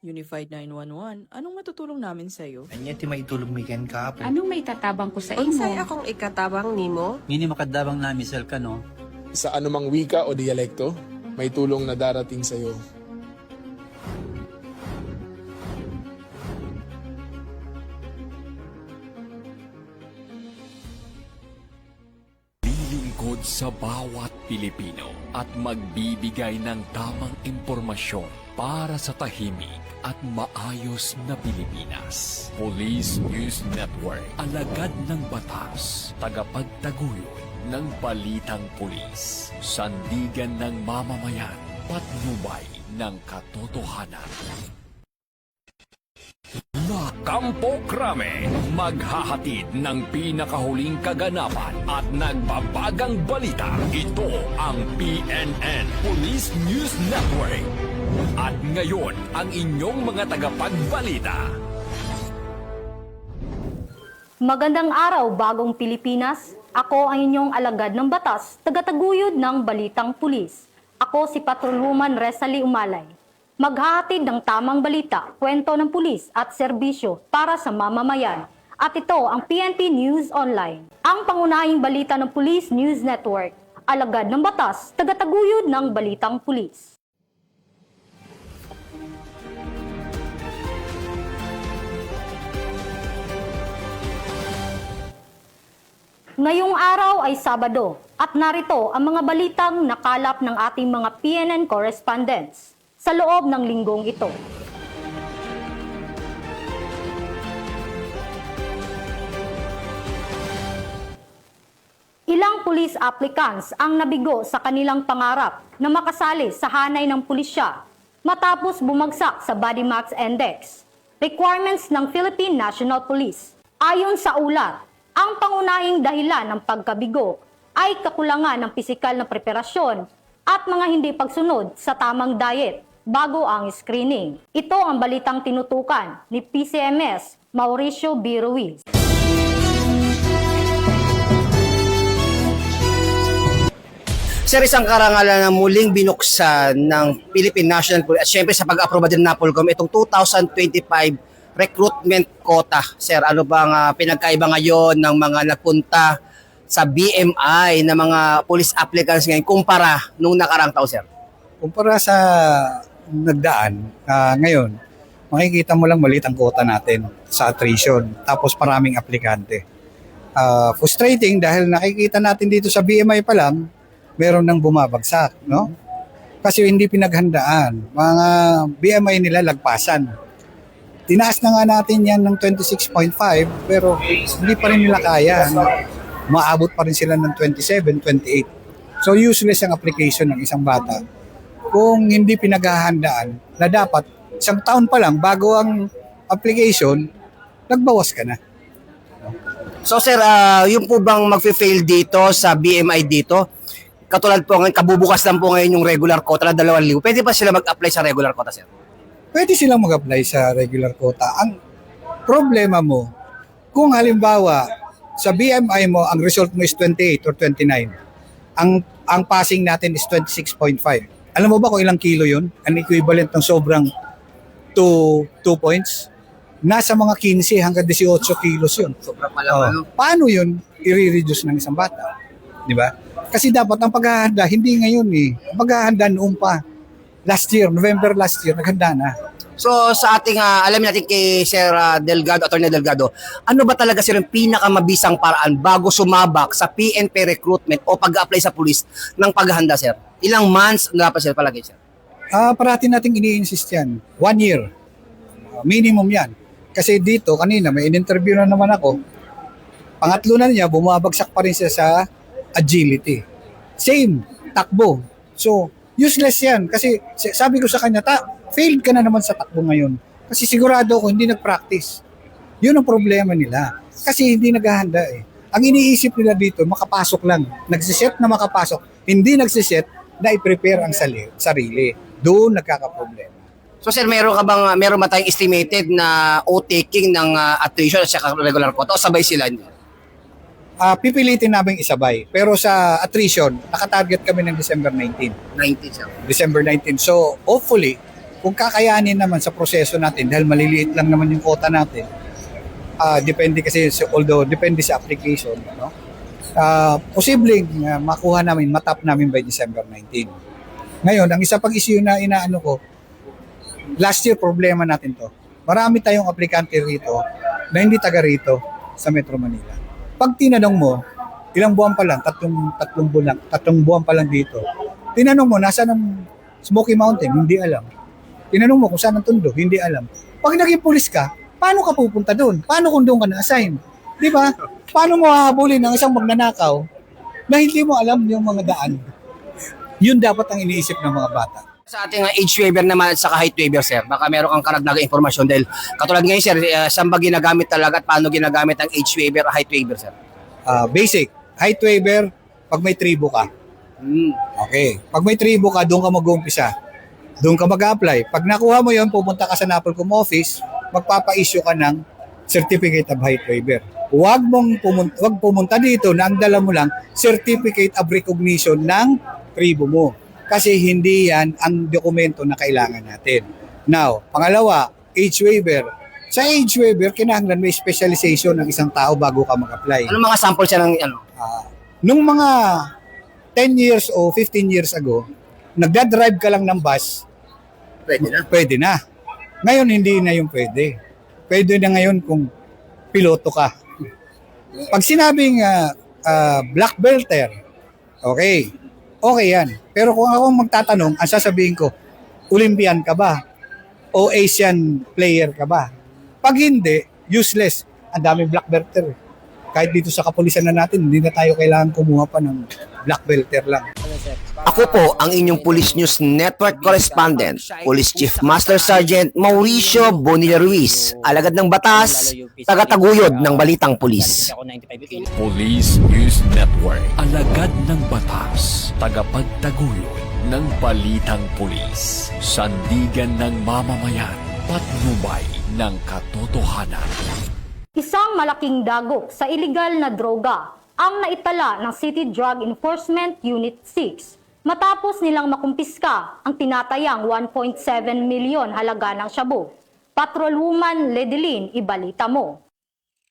Unified 911, anong matutulong namin sa'yo? Anya ti maitulog mi ken kapo. Anong may tatabang ko sa Unsay imo? akong ikatabang nimo? Ngini makadabang na misal ka no. Sa anumang wika o dialekto, may tulong na darating sa iyo. Lilingkod sa bawat Pilipino at magbibigay ng tamang impormasyon para sa tahimik at maayos na Pilipinas. Police News Network, alagad ng batas, tagapagtaguyod ng balitang pulis, sandigan ng mamamayan, patnubay ng katotohanan. La Campo Crame, maghahatid ng pinakahuling kaganapan at nagbabagang balita. Ito ang PNN Police News Network. At ngayon, ang inyong mga tagapagbalita. Magandang araw, bagong Pilipinas. Ako ang inyong alagad ng batas, tagataguyod ng balitang pulis. Ako si Patrolwoman Resalie Umalay. Maghahatid ng tamang balita, kwento ng pulis at serbisyo para sa mamamayan. At ito ang PNP News Online. Ang pangunahing balita ng Police News Network. Alagad ng batas, tagataguyod ng balitang pulis. Ngayong araw ay Sabado at narito ang mga balitang nakalap ng ating mga PNN correspondents sa loob ng linggong ito. Ilang police applicants ang nabigo sa kanilang pangarap na makasali sa hanay ng pulisya matapos bumagsak sa Body Mass Index, requirements ng Philippine National Police. Ayon sa ulat, ang pangunahing dahilan ng pagkabigo ay kakulangan ng pisikal na preparasyon at mga hindi pagsunod sa tamang diet bago ang screening. Ito ang balitang tinutukan ni PCMS Mauricio B. Ruiz. Sir, isang karangalan na muling binuksan ng Philippine National Police at syempre sa pag-aproba din ng NAPOLCOM itong 2025 recruitment quota. Sir, ano bang pinagkaiba ngayon ng mga nagpunta sa BMI na mga police applicants ngayon kumpara nung nakarang taon, sir? Kumpara sa nagdaan, ngayon, makikita mo lang maliit ang quota natin sa attrition. Tapos maraming aplikante. Frustrating dahil nakikita natin dito sa BMI pa lang, meron nang bumabagsak, no? Kasi hindi pinaghandaan. Mga BMI nila lagpasan. Tinaas na nga natin yan ng 26.5 pero hindi pa rin nila kaya. Maabot pa rin sila ng 27, 28. So useless ang application ng isang bata kung hindi pinaghahandaan na dapat isang taon pa lang bago ang application, nagbawas ka na. So sir, yung po bang magfe-fail dito sa BMI dito, katulad po ngayon, kabubukas lang po ngayon yung regular quota na 2,000, pwede pa sila mag-apply sa regular quota, sir? Pwede silang mag-apply sa regular quota. Ang problema mo, kung halimbawa sa BMI mo, ang result mo is 28 or 29, ang passing natin is 26.5. Alam mo ba kung ilang kilo yun? Ang equivalent ng sobrang 2 points? Nasa mga 15 hanggang 18 kilos yun. Sobrang pala. Paano yun i-reduce ng isang bata? Di ba? Kasi dapat ang paghahanda, hindi ngayon eh. Ang paghahanda noon pa. Last year, November last year, naghanda na. So sa ating, alam natin kay Sir Delgado, Atty. Delgado, ano ba talaga sir yung pinakamabisang paraan bago sumabak sa PNP recruitment o pag-apply sa police ng paghahanda, sir? Ilang months na dapat sir palagi, sir? Parati nating ini-insist yan. 1 year. Minimum yan. Kasi dito, kanina, may in-interview na naman ako. Pangatlo na niya, bumabagsak pa rin siya sa agility. Same, takbo. So, useless yan. Kasi sabi ko sa kanya, failed ka na naman sa takbo ngayon. Kasi sigurado ako, hindi nag-practice. Yun ang problema nila. Kasi hindi naghahanda eh. Ang iniisip nila dito, makapasok lang. Nagsiset na makapasok. Hindi nagsiset na i-prepare ang sarili. Doon nagkakaproblema. So sir, meron ba tayong estimated na o-taking ng attrition at saka regular quota o sabay sila niyo? Pipilitin namin isabay. Pero sa attrition, nakatarget kami ng December 19. 19, sir. December 19. So, hopefully, Kung kakayanin naman sa proseso natin, dahil maliliit lang naman yung quota natin, depende kasi, depende sa application, no? Posibleng makuha namin, matap namin by December 19. Ngayon, ang isa pang issue na inaano ko, last year problema natin to. Marami tayong aplikante rito na hindi taga rito sa Metro Manila. Pag tinanong mo, ilang buwan pa lang, tatlong buwan pa lang dito. Tinanong mo, nasaan ang Smoky Mountain? Hindi alam. Tinanong mo kung saan ang Tondo? Hindi alam. Pag naging pulis ka, paano ka pupunta doon? Paano kung doon ka na-assign? Di ba? Paano mo hahabulin ng isang magnanakaw na hindi mo alam yung mga daan? Yun dapat ang iniisip ng mga bata. Sa ating age waiver naman at saka height waiver, sir, baka meron kang karagdagang impormasyon dahil katulad ngayon, sir, saan ba ginagamit talaga at paano ginagamit ang age waiver o height waiver, sir? Basic, height waiver, pag may tribo ka. Okay. Pag may tribo ka, doon ka mag-uumpisa. Doon ka mag-apply. Pag nakuha mo yon, pupunta ka sa NAPOLCOM office, magpapa-issue ka ng Certificate of Height Waiver. Huwag pumunta dito na ang dala mo lang Certificate of Recognition ng tribo mo. Kasi hindi yan ang dokumento na kailangan natin. Now, pangalawa, age waiver. Sa age waiver, kinahanglan may specialization ng isang tao bago ka mag-apply. Anong mga sample siya ng ano? Nung mga 10 years o 15 years ago, nagdadrive ka lang ng bus, Pwede na. pwede na. Ngayon, hindi na yung pwede. Pwede na ngayon kung piloto ka. Pag sinabing black belter, okay yan. Pero kung ako magtatanong, ang sasabihin ko, Olympian ka ba? O Asian player ka ba? Pag hindi, useless. Ang daming black belter. Kahit dito sa kapulisan na natin, hindi na tayo kailangan kumuha pa ng black belter lang. Ako po ang inyong Police News Network correspondent, Police Chief Master Sergeant Mauricio Bonilla Ruiz, alagad ng batas, tagataguyod ng balitang pulis. Police News Network, alagad ng batas, tagapagtaguyod ng balitang pulis, sandigan ng mamamayan, patnubay ng katotohanan. Isang malaking dagok sa iligal na droga ang naitala ng City Drug Enforcement Unit 6 matapos nilang makumpiska ang tinatayang 1.7 milyon halaga ng shabu. Patrolwoman Ledeline, ibalita mo.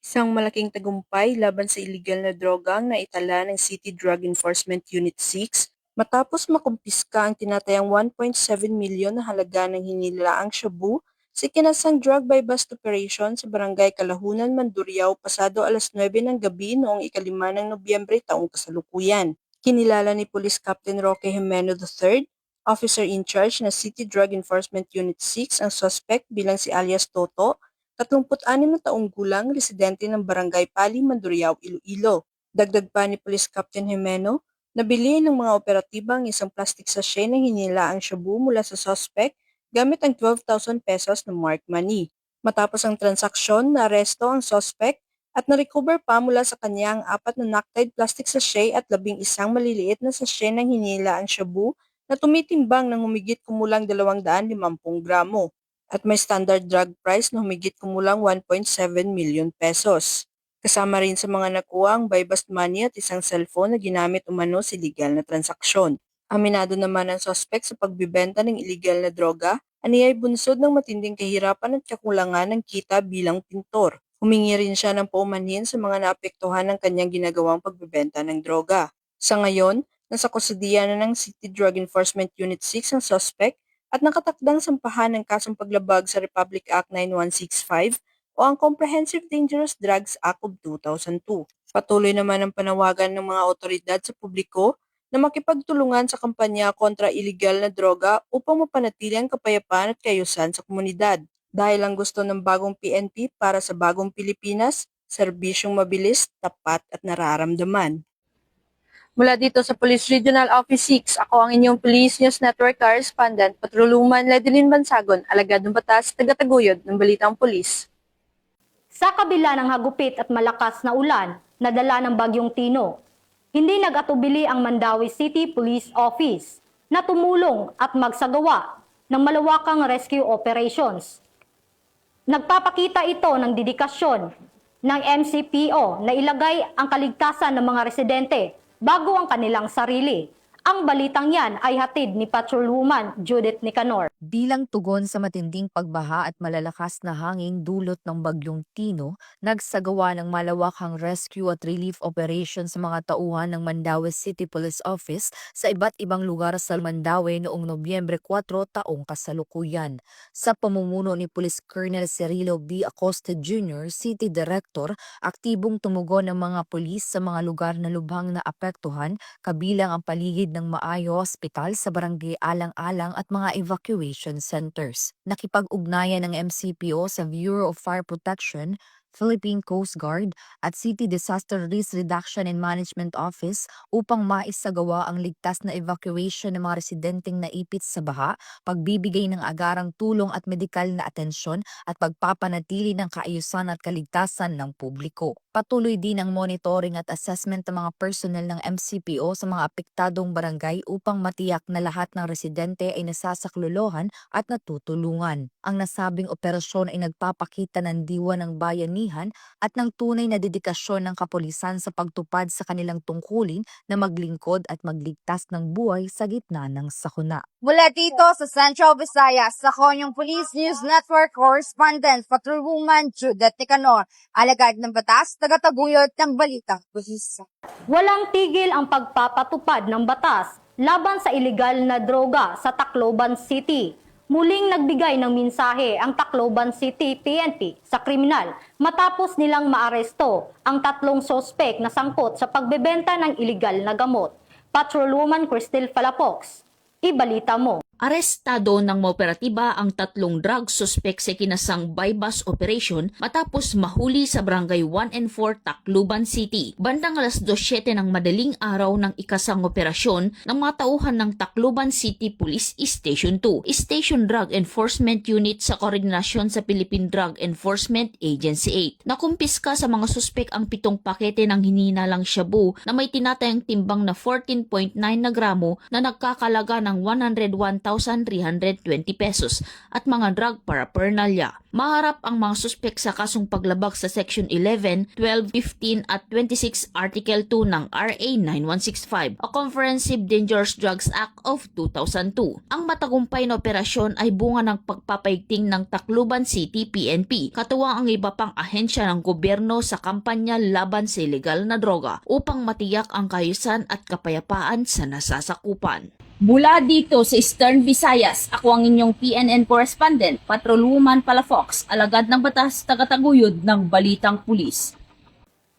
Isang malaking tagumpay laban sa iligal na droga ang naitala ng City Drug Enforcement Unit 6 matapos makumpiska ang tinatayang 1.7 milyon na halaga ng hinilaang shabu sa ikinasang drug by bust operation sa Barangay Kalahunan, Mandurriao pasado alas 9 ng gabi noong 5 ng Nobyembre taong kasalukuyan. Kinilala ni Police Captain Roque Jimeno III, officer in charge na City Drug Enforcement Unit 6, ang suspect bilang si alias Toto, 36 na taong gulang, residente ng Barangay Pali, Mandurriao, Iloilo. Dagdag pa ni Police Captain Jimeno, nabili ng mga operatiba ang isang plastic sachet ng hinilaang shabu mula sa suspect gamit ang 12,000 pesos na marked money. Matapos ang transaksyon, naaresto ang suspect at na-recover pa mula sa kanya ang 4 na knock-tied plastic sachet at 11 maliliit na sachet ng hinilaang shabu na tumitimbang ng humigit kumulang 250 gramo at may standard drug price na humigit kumulang 1.7 million pesos. Kasama rin sa mga nakuha ang buy-bust money at isang cellphone na ginamit umano sa illegal na transaksyon. Aminado naman ang suspect sa pagbibenta ng illegal na droga, aniyay bunsod ng matinding kahirapan at kakulangan ng kita bilang pintor. Humingi rin siya ng paumanhin sa mga naapektuhan ng kanyang ginagawang pagbibenta ng droga. Sa ngayon, nasa kustudiya na ng City Drug Enforcement Unit 6 ang suspect at nakatakdang sampahan ng kasong paglabag sa Republic Act 9165 o ang Comprehensive Dangerous Drugs Act of 2002. Patuloy naman ang panawagan ng mga otoridad sa publiko na makipagtulungan sa kampanya kontra iligal na droga upang mapanatili ang kapayapaan at kaayusan sa komunidad. Dahil ang gusto ng bagong PNP para sa bagong Pilipinas, serbisyong mabilis, tapat at nararamdaman. Mula dito sa Police Regional Office 6, ako ang inyong Police News Network correspondent, Patrolwoman Ledeline Bansagon, alagad ng batas, tagataguyod ng balitang pulis. Sa kabila ng hagupit at malakas na ulan na dala ng Bagyong Tino, hindi nag-atubili ang Mandawi City Police Office na tumulong at magsagawa ng malawakang rescue operations. Nagpapakita ito ng dedikasyon ng MCPO na ilagay ang kaligtasan ng mga residente bago ang kanilang sarili Ang balitang yan ay hatid ni Patrolwoman Judith Nicanor. Bilang tugon sa matinding pagbaha at malalakas na hangin dulot ng Bagyong Tino, nagsagawa ng malawakang rescue at relief operation sa mga tauhan ng Mandaue City Police Office sa iba't ibang lugar sa Mandaue noong Nobyembre 4 taong kasalukuyan. Sa pamumuno ni Police Colonel Cirilo B. Acosta Jr., City Director, aktibong tumugon ng mga pulis sa mga lugar na lubhang naapektuhan, kabilang ang paligid ng Maayo Hospital sa Barangay Alang-Alang at mga evacuation centers. Nakipag-ugnayan ng MCPO sa Bureau of Fire Protection, Philippine Coast Guard at City Disaster Risk Reduction and Management Office upang maisagawa ang ligtas na evacuation ng mga residenteng naipit sa baha, pagbibigay ng agarang tulong at medikal na atensyon at pagpapanatili ng kaayusan at kaligtasan ng publiko. Patuloy din ang monitoring at assessment ng mga personnel ng MCPO sa mga apektadong barangay upang matiyak na lahat ng residente ay nasasaklolohan at natutulungan. Ang nasabing operasyon ay nagpapakita ng diwa ng bayanihan at ng tunay na dedikasyon ng kapulisan sa pagtupad sa kanilang tungkulin na maglingkod at magligtas ng buhay sa gitna ng sakuna. Mula dito sa Central Visayas, ako yung Police News Network Correspondent Patrolwoman Judith Nicanor, alagad ng batas, tagataguyod ng balitang pulis. Walang tigil ang pagpapatupad ng batas laban sa ilegal na droga sa Tacloban City. Muling nagbigay ng mensahe ang Tacloban City PNP sa kriminal matapos nilang maaresto ang 3 sospek na sangkot sa pagbebenta ng ilegal na gamot. Patrolwoman Cristel Palafox, ibalita mo. Arestado ng mooperatiba ang 3 drug suspect sa kinasang bypass operation matapos mahuli sa Barangay 1 and 4 Tacloban City. Bandang alas 2:07 ng madaling araw ng ikasang operasyon ng mga tauhan ng Tacloban City Police Station 2, Station Drug Enforcement Unit sa koordinasyon sa Philippine Drug Enforcement Agency 8. Nakumpiska sa mga suspek ang 7 pakete ng hininalang shabu na may tinatayang timbang na 14.9 na gramo na nagkakalaga ng 101,320 pesos at mga drug paraphernalia. Maharap ang mga suspek sa kasong paglabag sa Section 11, 12, 15 at 26 Article 2 ng RA 9165, a Comprehensive Dangerous Drugs Act of 2002. Ang matagumpay na operasyon ay bunga ng pagpapaigting ng Tacloban City PNP, katuwang ang iba pang ahensya ng gobyerno sa kampanya laban sa ilegal na droga upang matiyak ang kaayusan at kapayapaan sa nasasakupan. Mula dito sa Eastern Visayas, ako ang inyong PNN correspondent, Patrolwoman Palafox, alagad ng batas, tagataguyod ng balitang pulis.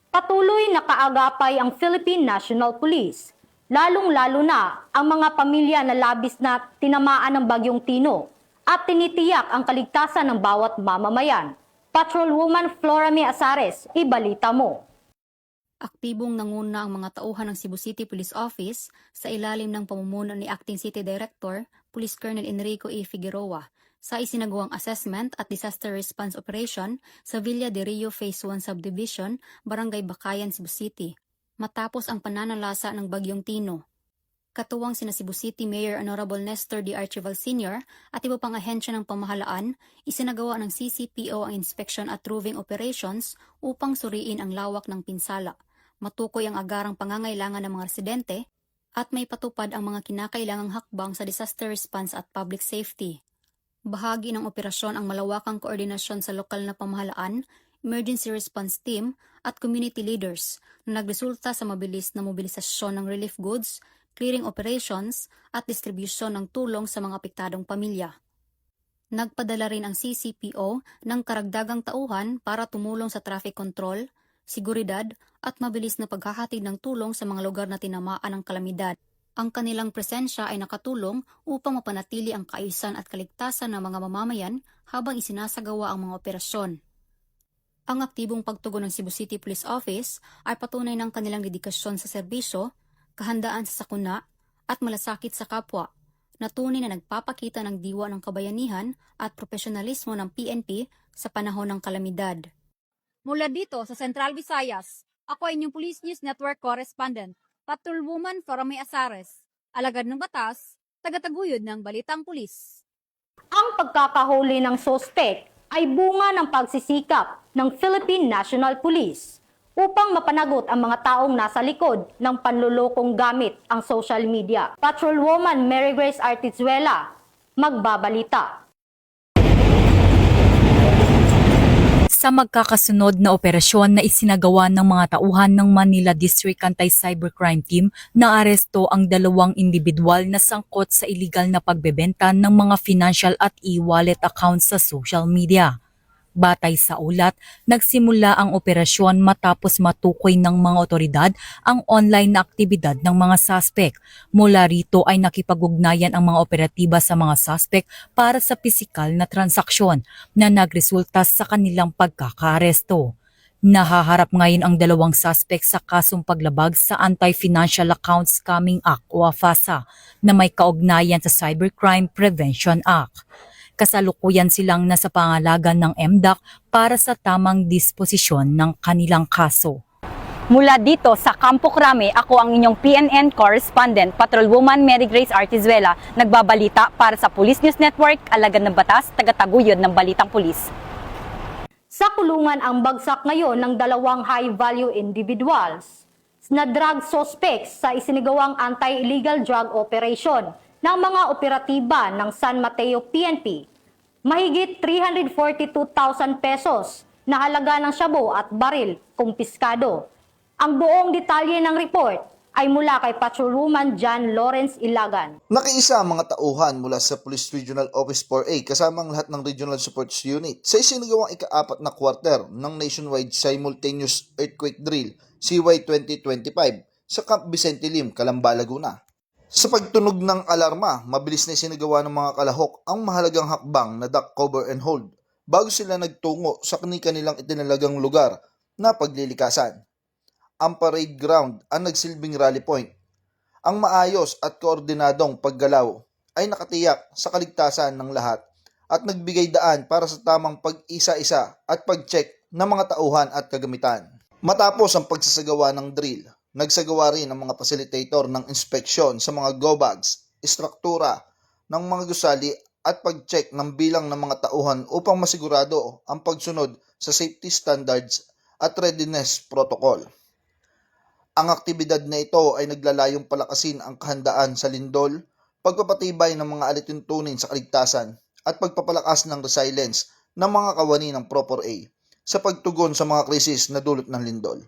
Patuloy na kaagapay ang Philippine National Police, lalong-lalo na ang mga pamilya na labis na tinamaan ng Bagyong Tino at tinitiyak ang kaligtasan ng bawat mamamayan. Patrolwoman Flora May Azares, ibalita mo. Aktibong nanguna ang mga tauhan ng Cebu City Police Office sa ilalim ng pamumuno ni Acting City Director, Police Colonel Enrico E. Figueroa, sa isinagawang assessment at disaster response operation sa Villa de Rio Phase 1 Subdivision, Barangay Bakayan, Cebu City, matapos ang pananalasa ng Bagyong Tino. Katuwang sina Cebu City Mayor Honorable Nestor D. Archival Sr. at iba pang ahensya ng pamahalaan, isinagawa ng CCPO ang inspection at roving operations upang suriin ang lawak ng pinsala, matukoy ang agarang pangangailangan ng mga residente, at may patupad ang mga kinakailangang hakbang sa disaster response at public safety. Bahagi ng operasyon ang malawakang koordinasyon sa lokal na pamahalaan, emergency response team, at community leaders na nagresulta sa mabilis na mobilisasyon ng relief goods, clearing operations, at distribusyon ng tulong sa mga apektadong pamilya. Nagpadala rin ang CCPO ng karagdagang tauhan para tumulong sa traffic control, seguridad, at mabilis na paghahatid ng tulong sa mga lugar na tinamaan ng kalamidad. Ang kanilang presensya ay nakatulong upang mapanatili ang kaayusan at kaligtasan ng mga mamamayan habang isinasagawa ang mga operasyon. Ang aktibong pagtugon ng Cebu City Police Office ay patunay ng kanilang dedikasyon sa serbisyo, kahandaan sa sakuna, at malasakit sa kapwa, na tunay na nagpapakita ng diwa ng kabayanihan at profesionalismo ng PNP sa panahon ng kalamidad. Mula dito sa Central Visayas, ako ay inyong Police News Network correspondent, Patrolwoman Flora May Azares, alagad ng batas, tagataguyod ng balitang pulis. Ang pagkakahuli ng sospek ay bunga ng pagsisikap ng Philippine National Police. upang mapanagot ang mga taong nasa likod ng panlulokong gamit ang social media. Patrolwoman Mary Grace Artizuela, magbabalita. Sa magkakasunod na operasyon na isinagawa ng mga tauhan ng Manila District Anti-Cybercrime Team, naaresto ang 2 individual na sangkot sa iligal na pagbebenta ng mga financial at e-wallet accounts sa social media. Batay sa ulat, nagsimula ang operasyon matapos matukoy ng mga otoridad ang online na aktibidad ng mga suspect. Mula rito ay nakipag-ugnayan ang mga operatiba sa mga suspect para sa pisikal na transaksyon na nagresulta sa kanilang pagkakaaresto. Nahaharap ngayon ang 2 suspect sa kasong paglabag sa Anti-Financial Accounts Scamming Act o AFASA na may kaugnayan sa Cybercrime Prevention Act. Kasalukuyan silang nasa pangalagan ng MDAC para sa tamang disposisyon ng kanilang kaso. Mula dito sa Campo Crame, ako ang inyong PNN correspondent, Patrolwoman Mary Grace Artizuela, nagbabalita para sa Police News Network, Alagad ng Batas, tagataguyod ng Balitang Pulis. Sa kulungan ang bagsak ngayon ng 2 high-value individuals na drug suspects sa isinagawang anti-illegal drug operation ng mga operatiba ng San Mateo PNP. Mahigit 342,000 pesos na halaga ng shabu at baril kumpiskado. Ang buong detalye ng report ay mula kay Patrolwoman John Lawrence Ilagan. Nakiisa ang mga tauhan mula sa Police Regional Office 4A kasama ang lahat ng Regional Support Unit sa isinagawang ika-4 na quarter ng Nationwide Simultaneous Earthquake Drill CY 2025 sa Camp Vicente Lim, Calamba, Laguna. Sa pagtunog ng alarma, mabilis na isinagawa ng mga kalahok ang mahalagang hakbang na duck cover and hold bago sila nagtungo sa kanilang itinalagang lugar na paglilikasan. Ang parade ground ang nagsilbing rally point. Ang maayos at koordinadong paggalaw ay nakatiyak sa kaligtasan ng lahat at nagbigay daan para sa tamang pag-isa-isa at pag-check ng mga tauhan at kagamitan. Matapos ang pagsasagawa ng drill, nagsagawa rin ang mga facilitator ng inspeksyon sa mga go bags, istruktura ng mga gusali at pag-check ng bilang ng mga tauhan upang masigurado ang pagsunod sa safety standards at readiness protocol. Ang aktibidad na ito ay naglalayong palakasin ang kahandaan sa lindol, pagpapatibay ng mga alituntunin sa kaligtasan at pagpapalakas ng resilience ng mga kawani ng Proper A sa pagtugon sa mga krisis na dulot ng lindol.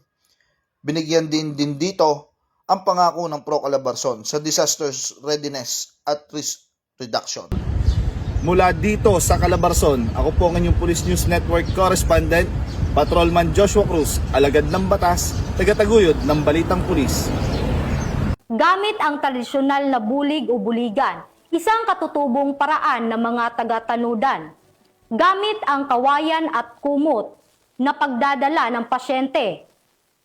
Binigyan din dito ang pangako ng Pro Calabarzon sa disaster readiness at risk reduction. Mula dito sa Calabarzon, ako po ang inyong Police News Network correspondent, Patrolman Joshua Cruz, alagad ng batas, tagataguyod ng Balitang Pulis. Gamit ang tradisyonal na bulig o buligan, isang katutubong paraan ng mga taga-tanudan. Gamit ang kawayan at kumot na pagdadala ng pasyente,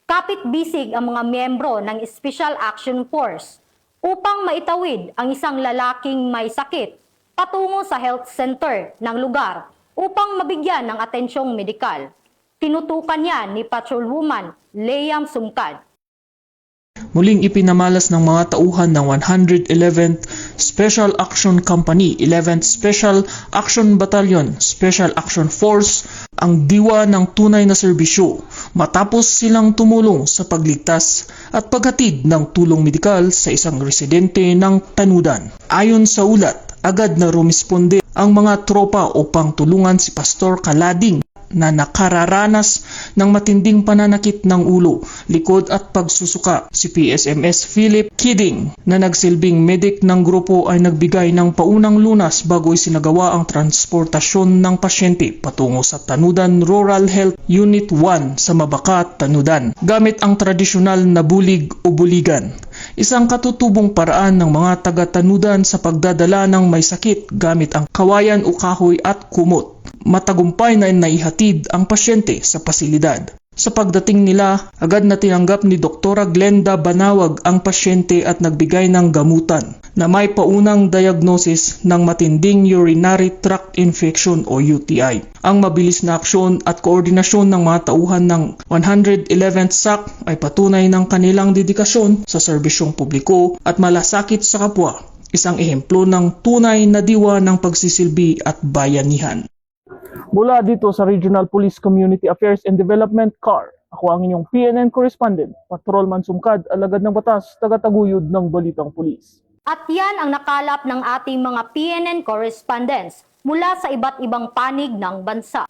kapit-bisig ang mga miyembro ng Special Action Force upang maitawid ang isang lalaking may sakit patungo sa health center ng lugar upang mabigyan ng atensyong medikal. Tinutukan yan ni Patrolwoman Leam Sumkad. Muling ipinamalas ng mga tauhan ng 111th Special Action Company, 11th Special Action Battalion, Special Action Force ang diwa ng tunay na serbisyo matapos silang tumulong sa pagligtas at paghatid ng tulong medikal sa isang residente ng Tanudan. Ayon sa ulat, agad na rumisponde ang mga tropa upang tulungan si Pastor Kalading na nakararanas ng matinding pananakit ng ulo, likod at pagsusuka. Si PSMS Philip Kidding na nagsilbing medic ng grupo ay nagbigay ng paunang lunas bago isinagawa ang transportasyon ng pasyente patungo sa Tanudan Rural Health Unit 1 sa Mabacat, Tanudan, gamit ang tradisyonal na bulig o buligan. Isang katutubong paraan ng mga taga-Tanudan sa pagdadala ng may sakit gamit ang kawayan o kahoy at kumot. Matagumpay na naihatid ang pasyente sa pasilidad. Sa pagdating nila, agad na tinanggap ni Dr. Glenda Banawag ang pasyente at nagbigay ng gamutan na may paunang diagnosis ng matinding urinary tract infection o UTI. Ang mabilis na aksyon at koordinasyon ng mga tauhan ng 111th SAC ay patunay ng kanilang dedikasyon sa serbisyong publiko at malasakit sa kapwa, isang ehemplo ng tunay na diwa ng pagsisilbi at bayanihan. Mula dito sa Regional Police Community Affairs and Development CAR, Ako ang inyong PNN correspondent, Patrolman Sumkad, alagad ng batas, tagataguyod ng Balitang Pulis. At yan ang nakalap ng ating mga PNN correspondents mula sa iba't ibang panig ng bansa.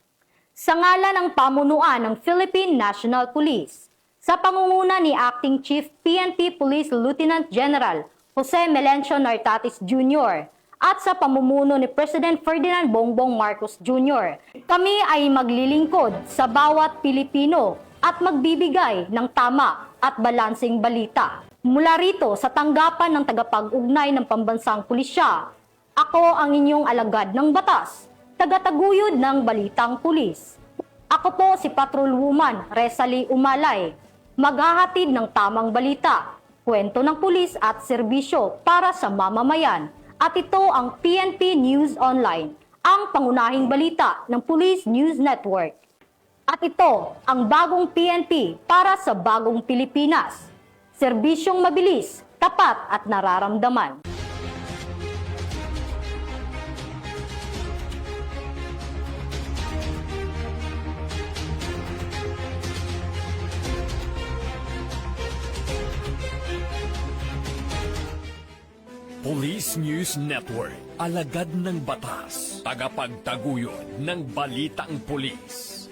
Sa ngalan ng pamunuan ng Philippine National Police, sa pangunguna ni Acting Chief PNP Police Lieutenant General Jose Melencio Nartatis Jr. at sa pamumuno ni President Ferdinand Bongbong Marcos Jr. Kami ay maglilingkod sa bawat Pilipino at magbibigay ng tama at balansing balita. Mula rito sa tanggapan ng tagapag-ugnay ng pambansang pulisya, ako ang inyong alagad ng batas, tagataguyod ng Balitang Pulis. Ako po si Patrolwoman Resalie Umalay, maghahatid ng tamang balita, kwento ng pulis at serbisyo para sa mamamayan. At ito ang PNP News Online, ang pangunahing balita ng Police News Network. At ito ang bagong PNP para sa bagong Pilipinas. Serbisyong mabilis, tapat at nararamdaman. Police News Network, alagad ng batas, tagapagtaguyod ng Balitang Pulis.